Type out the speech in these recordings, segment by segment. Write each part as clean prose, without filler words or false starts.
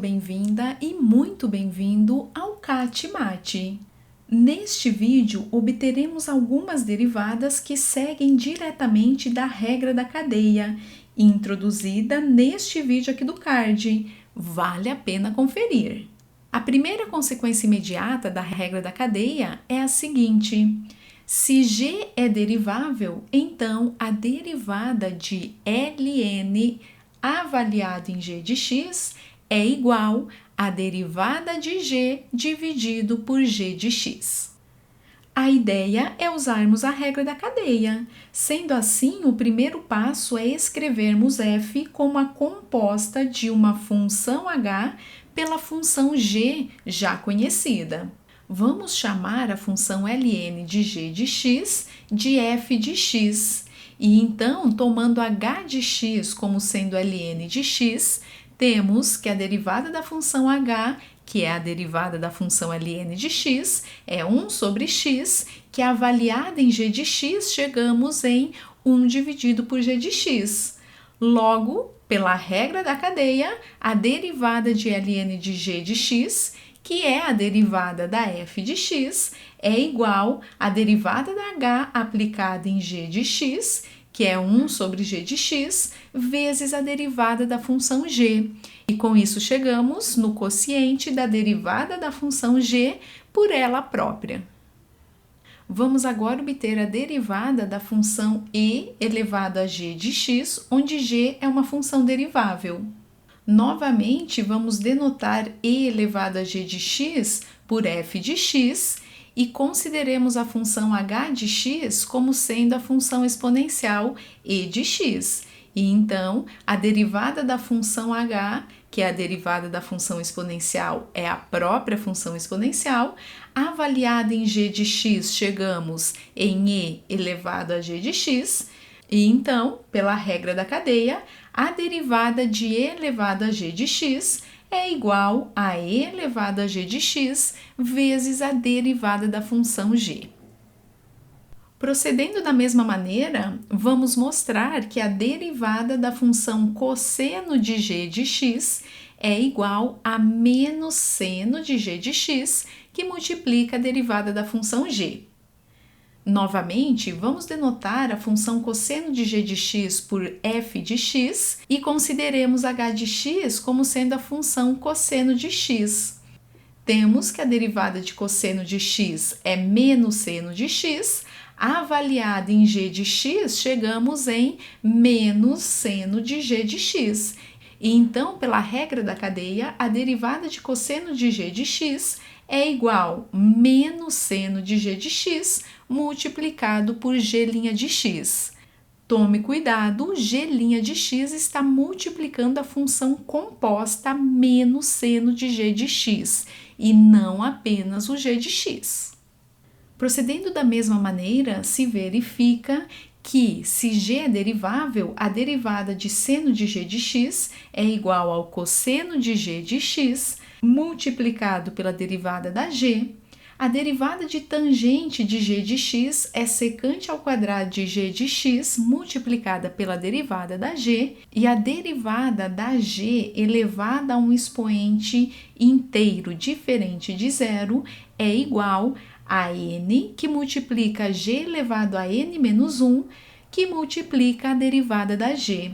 bem-vinda e muito bem-vindo ao CAT Mate. Neste vídeo, obteremos algumas derivadas que seguem diretamente da regra da cadeia, introduzida neste vídeo aqui do card. Vale a pena conferir. A primeira consequência imediata da regra da cadeia é a seguinte: se G é derivável, então a derivada de ln avaliado em g de x é igual à derivada de g dividido por g de x. A ideia é usarmos a regra da cadeia. Sendo assim, o primeiro passo é escrevermos f como a composta de uma função h pela função g já conhecida. Vamos chamar a função ln de g de x de f de x. E então, tomando h de x como sendo ln de x, temos que a derivada da função h, que é a derivada da função ln de x, é 1 sobre x, que avaliada em g de x, chegamos em 1 dividido por g de x. Logo, pela regra da cadeia, a derivada de ln de g de x, que é a derivada da f de x, é igual à derivada da h aplicada em g de x, que é 1 sobre g de x, vezes a derivada da função g. E com isso chegamos no quociente da derivada da função g por ela própria. Vamos agora obter a derivada da função e elevado a g de x, onde g é uma função derivável. Novamente, vamos denotar e elevado a g de x por f de x e consideremos a função h de x como sendo a função exponencial e de x. E então, a derivada da função h, que é a derivada da função exponencial, é a própria função exponencial. Avaliada em g de x, chegamos em e elevado a g de x. E então, pela regra da cadeia, a derivada de e elevado a g de x é igual a e elevado a g de x vezes a derivada da função g. Procedendo da mesma maneira, vamos mostrar que a derivada da função cosseno de g de x é igual a menos seno de g de x, que multiplica a derivada da função g. Novamente, vamos denotar a função cosseno de g de x por f de x e consideremos h de x como sendo a função cosseno de x. Temos que a derivada de cosseno de x é menos seno de x, avaliada em g de x, chegamos em menos seno de g de x. E então, pela regra da cadeia, a derivada de cosseno de g de x é igual a menos seno de g de x multiplicado por g' de x. Tome cuidado, g' de x está multiplicando a função composta menos seno de g de x e não apenas o g de x. Procedendo da mesma maneira, se verifica que, se g é derivável, a derivada de seno de g de x é igual ao cosseno de g de x multiplicado pela derivada da g. A derivada de tangente de g de x é secante ao quadrado de g de x multiplicada pela derivada da g, e a derivada da g elevada a um expoente inteiro diferente de zero é igual a n, que multiplica g elevado a n menos 1, que multiplica a derivada da g.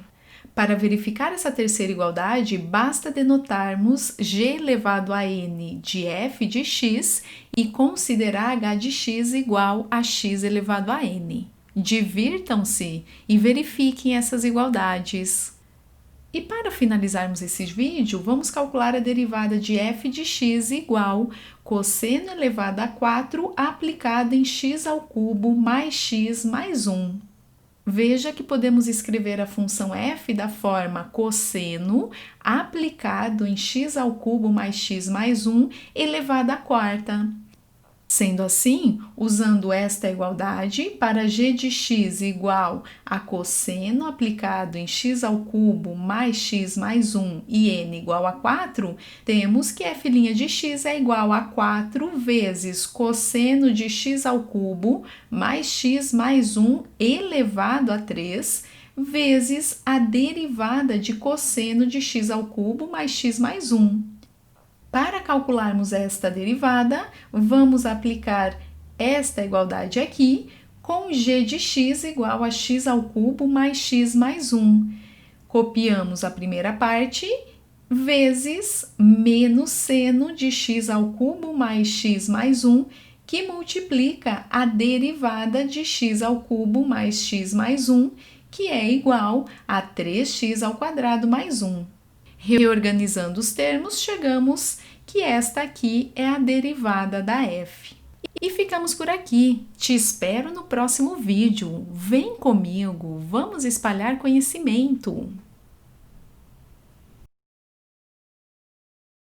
Para verificar essa terceira igualdade, basta denotarmos g elevado a n de f de x e considerar h de x igual a x elevado a n. Divirtam-se e verifiquem essas igualdades. E para finalizarmos esse vídeo, vamos calcular a derivada de f de x igual cosseno elevado a 4 aplicado em x ao cubo mais x mais 1. Veja que podemos escrever a função f da forma cosseno aplicado em x ao cubo mais x mais 1 elevado à quarta. Sendo assim, usando esta igualdade, para g de x igual a cosseno aplicado em x ao cubo mais x mais 1 e n igual a 4, temos que f' de x é igual a 4 vezes cosseno de x ao cubo mais x mais 1 elevado a 3 vezes a derivada de cosseno de x ao cubo mais x mais 1. Para calcularmos esta derivada, vamos aplicar esta igualdade aqui com g de x igual a x ao cubo mais x mais 1. Copiamos a primeira parte, vezes menos seno de x ao cubo mais x mais 1, que multiplica a derivada de x ao cubo mais x mais 1, que é igual a 3x ao quadrado mais 1. Reorganizando os termos, chegamos que esta aqui é a derivada da f. E ficamos por aqui. Te espero no próximo vídeo. Vem comigo, vamos espalhar conhecimento!